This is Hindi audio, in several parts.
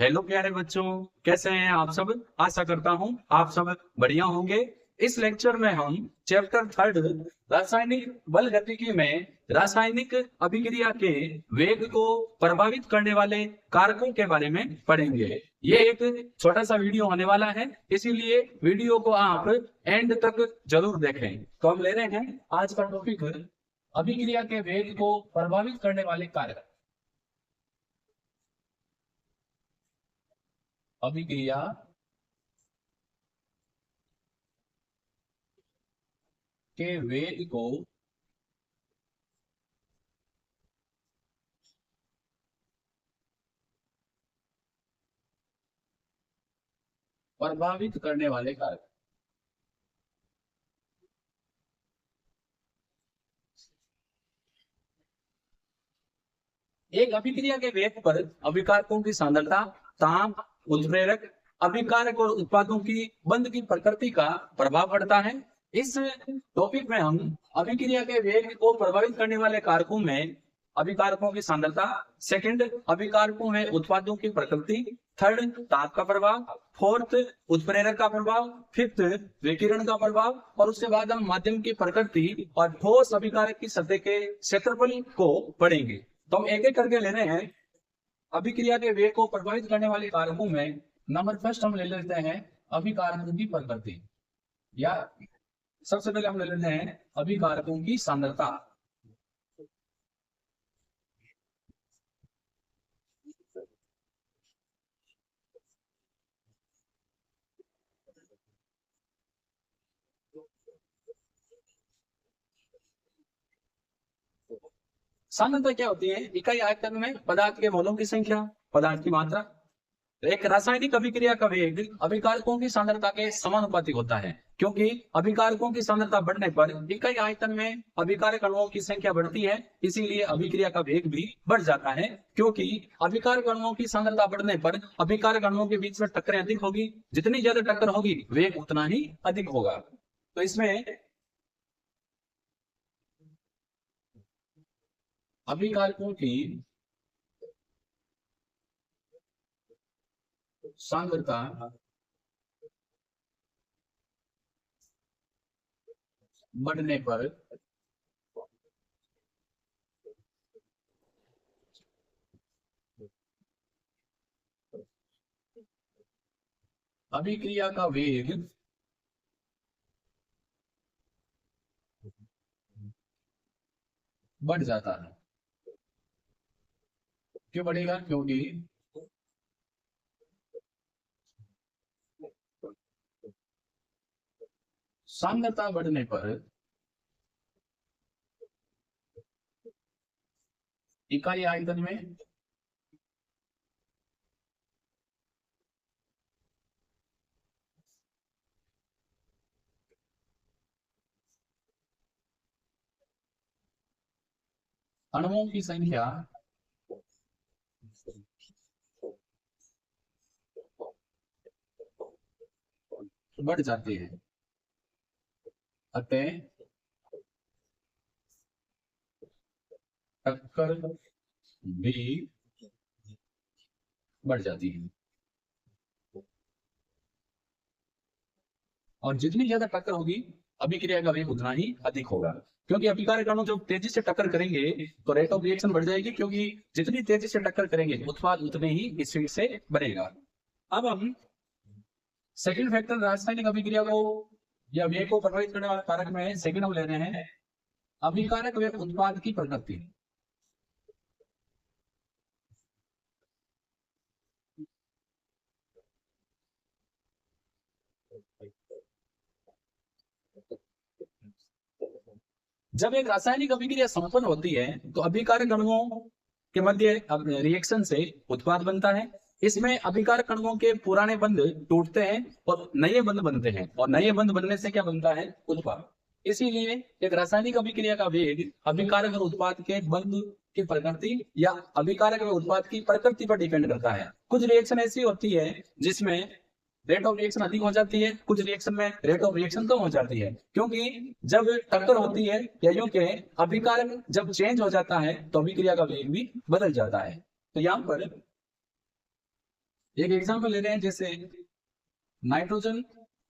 हेलो प्यारे बच्चों, कैसे हैं आप सब। आशा करता हूं आप सब बढ़िया होंगे। इस लेक्चर में हम चैप्टर 3 रासायनिक बल गतिकी में रासायनिक अभिक्रिया के वेग को प्रभावित करने वाले कारकों के बारे में पढ़ेंगे। ये एक छोटा सा वीडियो होने वाला है, इसीलिए वीडियो को आप एंड तक जरूर देखें। तो हम ले रहे हैं आज का टॉपिक अभिक्रिया के वेग को प्रभावित करने वाले कारक। अभिक्रिया के वेग को प्रभावित करने वाले कारक। एक अभिक्रिया के वेग पर अभिकारकों की सांद्रता, ताप, उत्प्रेरक, अभिकारक और उत्पादों की बंध की प्रकृति का प्रभाव पड़ता है। इस टॉपिक में हम अभिक्रिया के वेग को प्रभावित करने वाले कारकों में अभिकारकों की सांद्रता, सेकंड अभिकारकों में उत्पादों की प्रकृति, थर्ड ताप का प्रभाव, फोर्थ उत्प्रेरक का प्रभाव, फिफ्थ विकिरण का प्रभाव और उसके बाद हम माध्यम की प्रकृति और ठोस अभिकारक की सतह के क्षेत्रफल को पढ़ेंगे। तो हम एक एक करके ले रहे हैं। अभिक्रिया के वेग को प्रभावित करने वाले कारकों में नंबर फर्स्ट हम ले लेते हैं अभिकारकों की प्रकृति, या सबसे पहले हम ले लेते हैं अभिकारकों की सांद्रता। सांद्रता क्या होती है? इकाई आयतन में पदार्थ के मोलों की संख्या, पदार्थ की मात्रा। एक रासायनिक अभिक्रिया का वेग अभिकारकों की सांद्रता के समानुपातिक होता है, क्योंकि अभिकारकों की सांद्रता बढ़ने पर इकाई आयतन में अभिकारक अणुओं की संख्या बढ़ती है, इसीलिए अभिक्रिया का वेग भी बढ़ जाता है। क्योंकि अभिकारक अणुओं की सांद्रता बढ़ने पर अभिकारक अणुओं के बीच में टक्करें अधिक होगी, जितनी ज्यादा टक्कर होगी वेग उतना ही अधिक होगा। तो इसमें अभिकारकों की सांद्रता बढ़ने पर अभिक्रिया का वेग बढ़ जाता है। क्यों बढ़ेगा? क्योंकि सांद्रता बढ़ने पर इकाई आयतन में अणुओं की संख्या बढ़ जाती है, अतः टक्कर भी बढ़ जाती है। और जितनी ज्यादा टक्कर होगी अभिक्रिया का वेग उतना ही अधिक होगा, क्योंकि अभिकारक अणु जब तेजी से टक्कर करेंगे तो रेट ऑफ रिएक्शन बढ़ जाएगी, क्योंकि जितनी तेजी से टक्कर करेंगे उत्पाद उतने ही स्पीड से बनेगा। अब हम सेकंड फैक्टर रासायनिक अभिक्रिया को या वेग को प्रभावित करने वाले कारक में सेकंड हम ले रहे हैं अभिकारक वेग उत्पाद की प्रकृति। जब एक रासायनिक अभिक्रिया संपन्न होती है तो अभिकारक अणुओं के मध्य रिएक्शन से उत्पाद बनता है। इसमें अभिकारक अणुओं के पुराने बंध टूटते हैं और नए बंध बनते हैं, और नए बंध बनने से क्या बनता है? उत्पाद। इसीलिए एक रासायनिक अभिक्रिया का वेग अभिकारक और उत्पाद के बंध की प्रकृति या अभिकारक और उत्पाद की प्रकृति पर डिपेंड करता है। कुछ रिएक्शन ऐसी होती है जिसमें रेट ऑफ रिएक्शन अधिक हो जाती है, कुछ रिएक्शन में रेट ऑफ रिएक्शन कम हो जाती है, क्योंकि जब टक्कर होती है या यूं के अभिकारक जब चेंज हो जाता है तो अभिक्रिया का वेग भी बदल जाता है। तो यहाँ पर एक एग्जांपल ले रहे हैं, जैसे नाइट्रोजन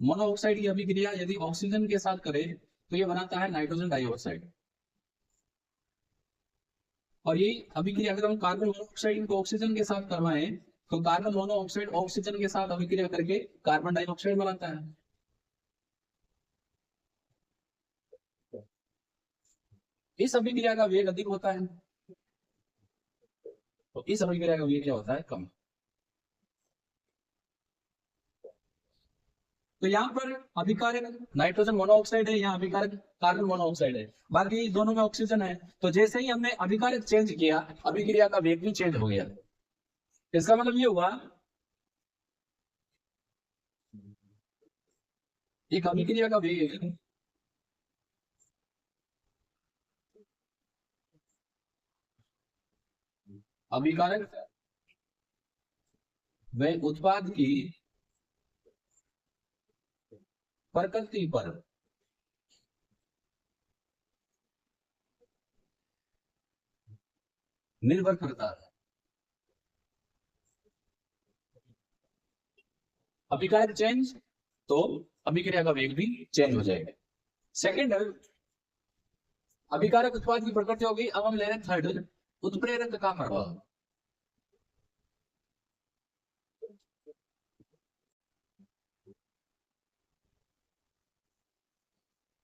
मोनोऑक्साइड की अभिक्रिया यदि ऑक्सीजन के साथ करे तो ये बनाता है नाइट्रोजन डाइऑक्साइड। और यही अभिक्रिया अगर हम कार्बन मोनोऑक्साइड को ऑक्सीजन के साथ करवाएं तो कार्बन मोनोऑक्साइड ऑक्सीजन के साथ अभिक्रिया करके कार्बन डाइऑक्साइड बनाता है। इस अभिक्रिया का वेग अधिक होता है, तो इस अभिक्रिया का वेग क्या होता है, कम। तो यहाँ पर अभिकारक नाइट्रोजन मोनोऑक्साइड है, यहाँ अभिकारक कार्बन मोनोऑक्साइड है, बाकी दोनों में ऑक्सीजन है। तो जैसे ही हमने अभिकारक चेंज किया अभिक्रिया का वेग भी चेंज हो गया। इसका मतलब ये हुआ एक अभिक्रिया का वेग अभिकारक व उत्पाद की प्रकृति पर निर्भर करता है। अभिकारक चेंज तो अभिक्रिया का वेग भी चेंज हो जाएगा। सेकंड, अभिकारक उत्पाद की प्रकृति हो गई। अब हम ले रहे हैं थर्ड, उत्प्रेरक का प्रभाव।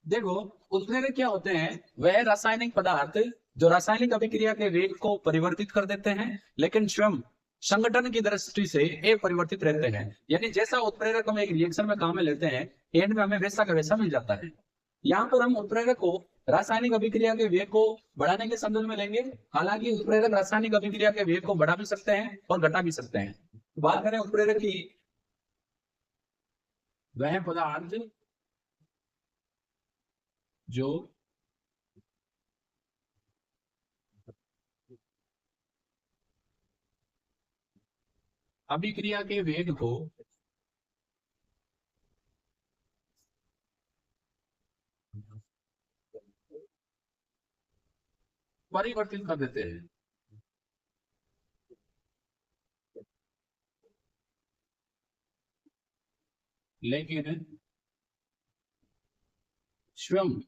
देखो, उत्प्रेरक क्या होते हैं, वह रासायनिक पदार्थ जो रासायनिक अभिक्रिया के वेग को परिवर्तित कर देते हैं लेकिन स्वयं संगठन की दृष्टि से अपरिवर्तित रहते हैं। यानी जैसा उत्प्रेरक हम एक रिएक्शन में काम में लेते हैं, एंड में हमें वैसा का वैसा मिल जाता है। यहाँ पर हम उत्प्रेरक को रासायनिक अभिक्रिया के वेग को बढ़ाने के संदर्भ में लेंगे। हालांकि उत्प्रेरक रासायनिक अभिक्रिया के वेग को बढ़ा भी सकते हैं और घटा भी सकते हैं। बात करें उत्प्रेरक की, वह पदार्थ जो अभिक्रिया के वेग को परिवर्तित कर देते हैं। लेकिन स्वयं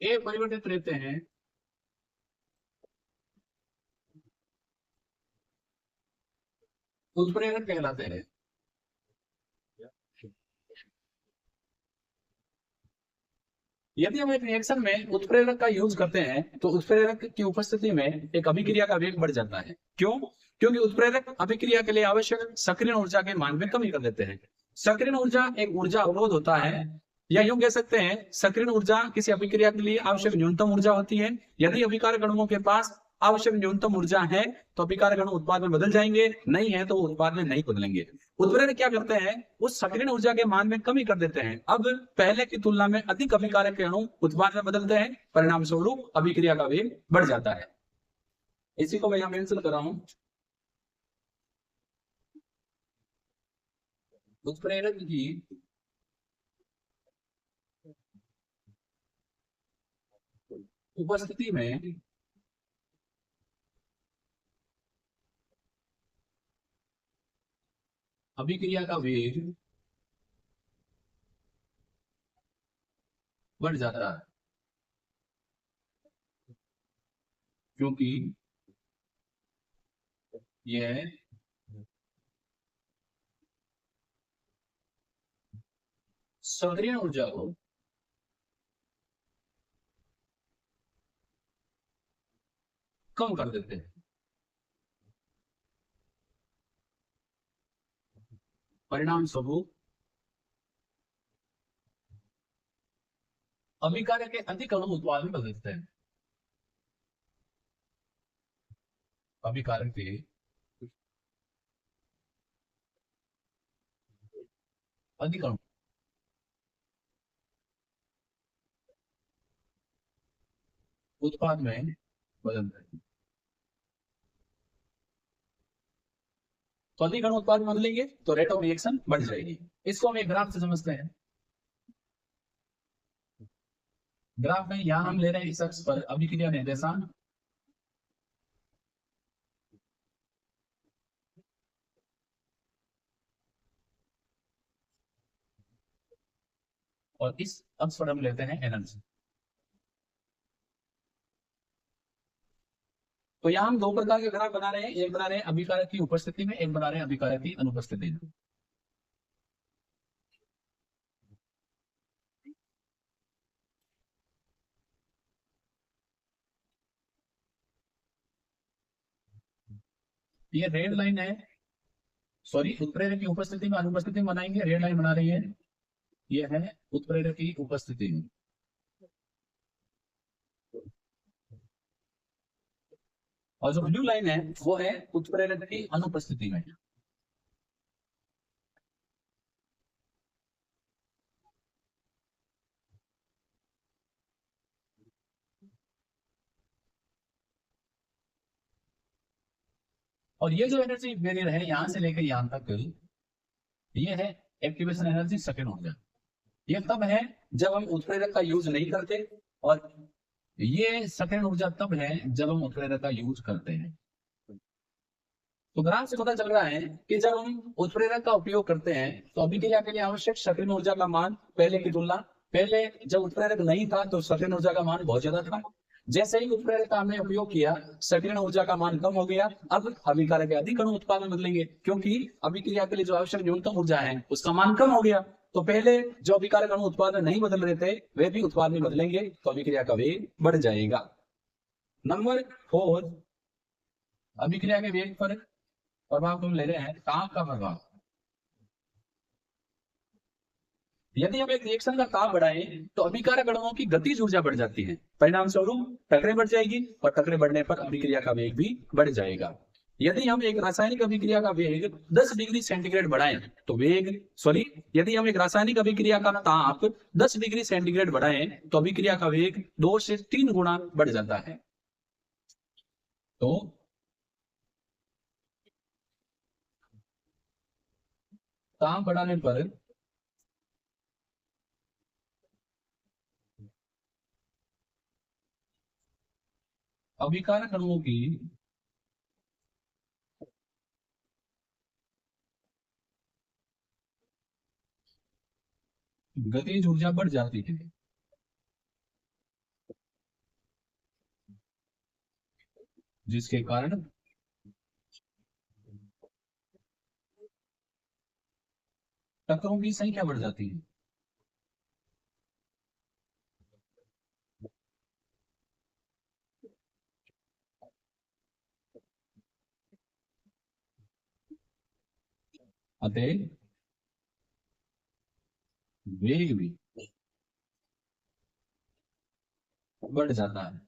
अपरिवर्तित रहते हैं। उत्प्रेरक कहलाते हैं। यदि हम एक रिएक्शन में उत्प्रेरक का यूज करते हैं तो उत्प्रेरक की उपस्थिति में एक अभिक्रिया का वेग बढ़ जाता है। क्यों? क्योंकि उत्प्रेरक अभिक्रिया के लिए आवश्यक सक्रिय ऊर्जा के मान में कमी कर देते हैं। सक्रिय ऊर्जा एक ऊर्जा अवरोध होता है, या यूं कह सकते हैं सक्रिय ऊर्जा किसी अभिक्रिया के लिए आवश्यक न्यूनतम ऊर्जा होती है। यदि अभिकारक अणुओं के पास आवश्यक न्यूनतम ऊर्जा है तो अभिकारक अणु उत्पाद में बदल जाएंगे, नहीं है तो उत्पाद में नहीं बदलेंगे। उत्प्रेरक क्या करते हैं, उस सक्रिय ऊर्जा के मान में कमी कर देते हैं। अब पहले की तुलना में अधिक अभिकारक के अणु उत्पाद में बदलते हैं, परिणाम स्वरूप अभिक्रिया का वेग बढ़ जाता है। इसी को मैं यहां मेंशन कर रहा हूं। उत्प्रेरक की उपस्थिति में अभिक्रिया का वेग बढ़ जाता है, क्योंकि यह सक्रिय ऊर्जा को कम कर देते हैं। परिणाम स्वरूप अभिकारक के अधिक अणु उत्पाद में बदलते हैं। अभिकारक के अधिक अणु उत्पाद में बदलते हैं। तो अधिक अणु उत्पाद में बदलेंगे तो रेट ऑफ रिएक्शन बढ़ जाएगी। इसको हम एक ग्राफ से समझते हैं। ग्राफ में यहाँ हम ले रहे हैं इस अक्ष पर अभिक्रिया निर्देशांक, और इस अक्ष पर हम लेते हैं एनर्जी। तो यहाँ हम दो प्रकार के ग्राफ बना रहे हैं, एक बना रहे हैं अभिकारक की उपस्थिति में, एक बना रहे हैं अभिकारक की अनुपस्थिति में। ये रेड लाइन है, सॉरी उत्प्रेरक की उपस्थिति में अनुपस्थिति में बनाएंगे, रेड लाइन बना रही है, ये है उत्प्रेरक की उपस्थिति में। और जो ब्लू लाइन है वो है उत्प्रेरक की अनुपस्थिति में। और ये जो एनर्जी बैरियर है यहां से लेकर यहां तक, ये है एक्टिवेशन एनर्जी सेकंड ऊर्जा। ये तब है जब हम उत्प्रेरक का यूज नहीं करते, और ये सेकंड ऊर्जा तब है जब हम उत्प्रेरक का यूज करते हैं। तो ग्राफ से पता चल रहा है कि जब हम उत्प्रेरक का उपयोग करते हैं तो अभिक्रिया के लिए आवश्यक सक्रिय ऊर्जा का मान पहले की तुलना, पहले जब उत्प्रेरक नहीं था तो सक्रिय ऊर्जा का मान बहुत ज्यादा था, जैसे ही उत्प्रेरक का हमने उपयोग किया सक्रिय ऊर्जा का मान कम हो गया। अब अभिकारक के अधिक अणु उत्पाद में बदलेंगे क्योंकि अभिक्रिया के लिए जो आवश्यक न्यूनतम ऊर्जा है उसका मान कम हो गया। तो पहले जो अभिकारक अणु उत्पाद में नहीं बदल रहे थे वे भी उत्पाद में बदलेंगे, तो अभिक्रिया का वेग बढ़ जाएगा। नंबर 4, अभिक्रिया के वेग पर प्रभाव को ले रहे हैं ताप का प्रभाव। यदि हम एक रिएक्शन का ताप बढ़ाएं तो अभिकारक अणुओं की गतिज ऊर्जा बढ़ जाती है, परिणाम स्वरूप टकरे बढ़ जाएगी, और टकरे बढ़ने पर अभिक्रिया का वेग भी बढ़ जाएगा। यदि हम एक रासायनिक अभिक्रिया का वेग 10 डिग्री सेंटीग्रेड बढ़ाएं तो यदि हम एक रासायनिक अभिक्रिया का ताप 10 डिग्री सेंटीग्रेड बढ़ाएं तो अभिक्रिया का वेग 2 से 3 गुना बढ़ जाता है। तो ताप बढ़ाने पर अभिकारक अणुओं की गतिज ऊर्जा बढ़ जाती है, जिसके कारण टक्करों की संख्या बढ़ जाती है। अतः वेग भी बढ़ जाता है।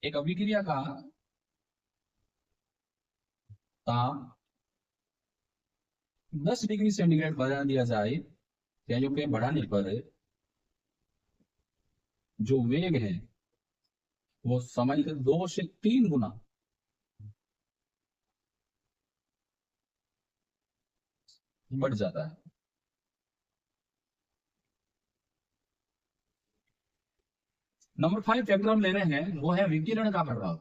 एक अभिक्रिया का ताप 10 डिग्री सेंटीग्रेड बढ़ा दिया जाए, या जो कि बढ़ाने पर जो वेग है वो समय से 2 से 3 गुना बढ़ जाता है। नंबर 5 फैक्टर हम ले रहे हैं वो है विकिरण का प्रभाव।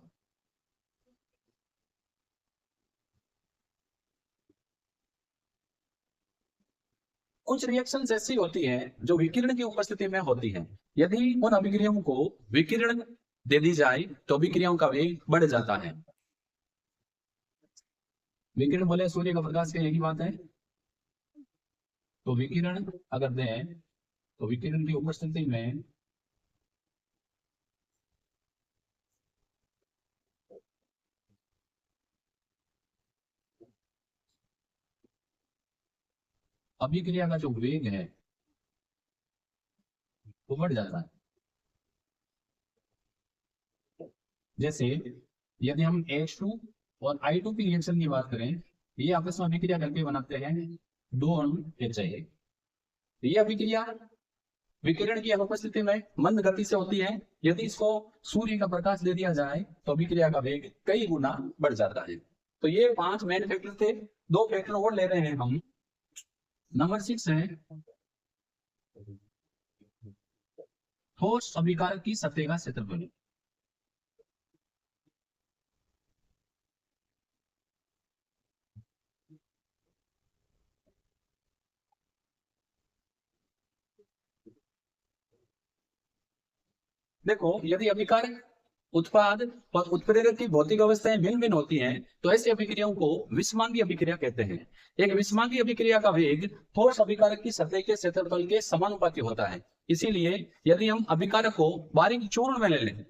कुछ रिएक्शंस ऐसी होती हैं जो विकिरण की उपस्थिति में होती हैं। यदि उन अभिक्रियाओं को विकिरण दे दी जाए तो अभिक्रियाओं का वेग बढ़ जाता है। विकिरण बोले सूर्य का प्रकाश के यही बात है। तो विकिरण अगर दें तो विकिरण की उपस्थिति में अभिक्रिया का जो वेग है वो बढ़ जाता है। जैसे यदि हम H2 और I2 की रिएक्शन की बात करें, ये आपस में अभिक्रिया करके बनाते हैं 2 अणु चाहिए। ये अभिक्रिया विकिरण की अनुपस्थिति में मंद गति से होती है। यदि इसको सूर्य का प्रकाश दे दिया जाए तो अभिक्रिया का वेग कई गुना बढ़ जाता है। तो ये 5 मेन फैक्टर थे, 2 फैक्टर और ले रहे हैं हम। नंबर 6 है ठोस अभिकारक की सतह का क्षेत्रफल। देखो, यदि अभिकारक, उत्पाद और उत्प्रेरक की भौतिक अवस्थाएं भिन्न भिन्न होती हैं, तो ऐसी अभिक्रियाओं को विषमांगी अभिक्रिया कहते हैं। एक विषमांगी अभिक्रिया का वेग ठोस अभिकारक की सतह के क्षेत्रफल के समानुपाती होता है। इसीलिए यदि हम अभिकारक को बारीक चूर्ण में ले लें,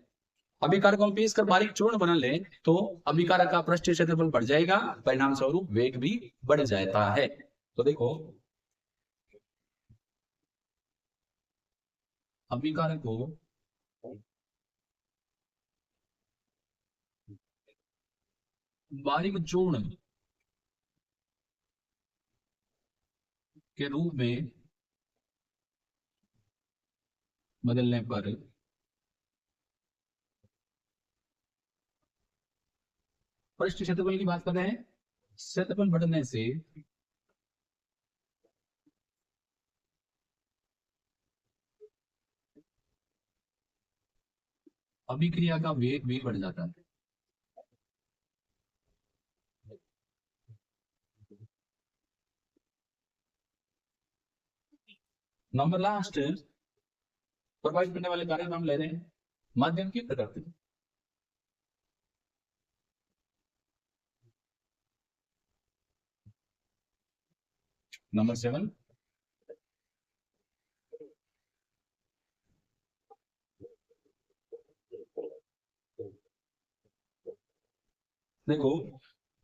अभिकारक को पीस कर बारीक चूर्ण बना लें, तो अभिकारक का पृष्ठीय क्षेत्रफल बढ़ जाएगा, परिणाम स्वरूप वेग भी बढ़ जाता है। तो देखो, अभिकारक को बारीक चूर्ण के रूप में बदलने पर पृष्ठ क्षेत्रफल की बात कर रहे हैं, क्षेत्रफल बढ़ने से अभिक्रिया का वेग भी बढ़ जाता है। नंबर लास्ट, प्रभावित करने वाले कार्य नाम ले रहे हैं माध्यम की प्रकृति। नंबर 7, देखो,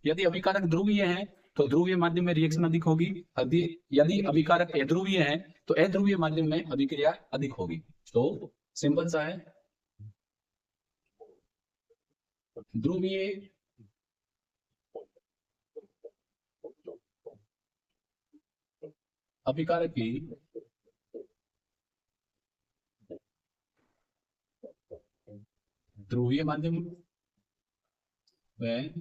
यदि अभिकारक ध्रुवीय है तो ध्रुवीय माध्यम में रिएक्शन अधिक होगी, यदि अभिकारक अध्रुवीय है तो अध्रुवीय माध्यम में अभिक्रिया अधिक होगी। तो सिंपल सा है, ध्रुवीय अभिकारक की ध्रुवीय माध्यम में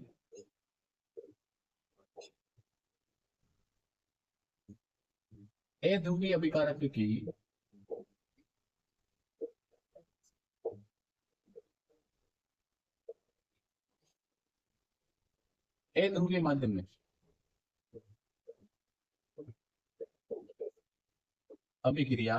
अध्रुवीय अभिकारक की अध्रुवीय माध्यम में अभिक्रिया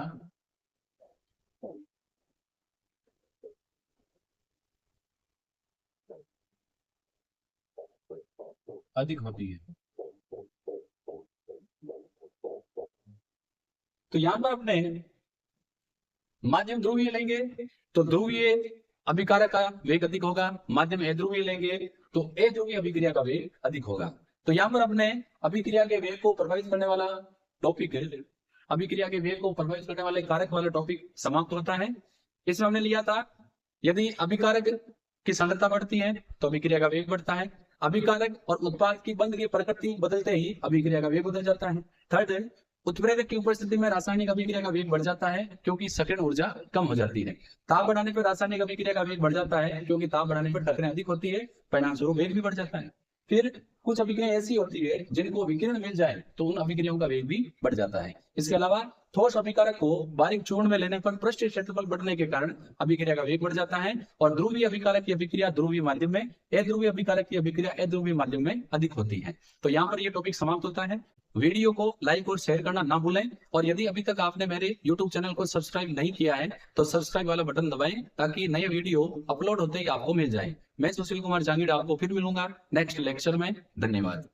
अधिक होती है। तो यहां पर अपने माध्यम ध्रुवीय लेंगे तो ध्रुवीय अभिकारक का वेग अधिक होगा, माध्यम अध्रुवीय लेंगे तो अध्रुवीय अभिक्रिया का वेग अधिक होगा। तो यहां पर अपने अभिक्रिया के वेग को प्रभावित करने वाला टॉपिक, अभिक्रिया के वेग को प्रभावित करने वाले कारक वाला टॉपिक समाप्त होता है। इसमें हमने लिया था, यदि अभिकारक की सांद्रता बढ़ती है तो अभिक्रिया का वेग बढ़ता है। अभिकारक और उत्पाद की बंध की प्रकृति बदलते ही अभिक्रिया का वेग बदल जाता है। थर्ड, उत्प्रेरक की उपस्थिति में रासायनिक अभिक्रिया का वेग बढ़ जाता है क्योंकि सक्रियण ऊर्जा कम हो जाती है। ताप बढ़ाने पर रासायनिक अभिक्रिया का वेग बढ़ जाता है क्योंकि ताप बढ़ाने पर टक्करें अधिक होती है, परिणाम स्वरूप वेग भी बढ़ जाता है। फिर कुछ अभिक्रियाएं ऐसी होती है जिनको विकिरण मिल जाए तो उन अभिक्रियाओं का वेग भी बढ़ जाता है। इसके अलावा ठोस अभिकारक को बारीक चूर्ण में लेने पर पृष्ठीय क्षेत्रफल बढ़ने के कारण अभिक्रिया का वेग बढ़ जाता है और ध्रुवीय अभिकारक की अभिक्रिया ध्रुवीय माध्यम में, अध्रुवीय अभिकारक की अभिक्रिया अध्रुवीय माध्यम में अधिक होती है। तो यहाँ पर यह टॉपिक समाप्त होता है। वीडियो को लाइक और शेयर करना ना भूलें और यदि अभी तक आपने मेरे YouTube चैनल को सब्सक्राइब नहीं किया है तो सब्सक्राइब वाला बटन दबाएं ताकि नए वीडियो अपलोड होते ही आपको मिल जाए। मैं सुशील कुमार जांगीड़ आपको फिर मिलूंगा नेक्स्ट लेक्चर में। धन्यवाद।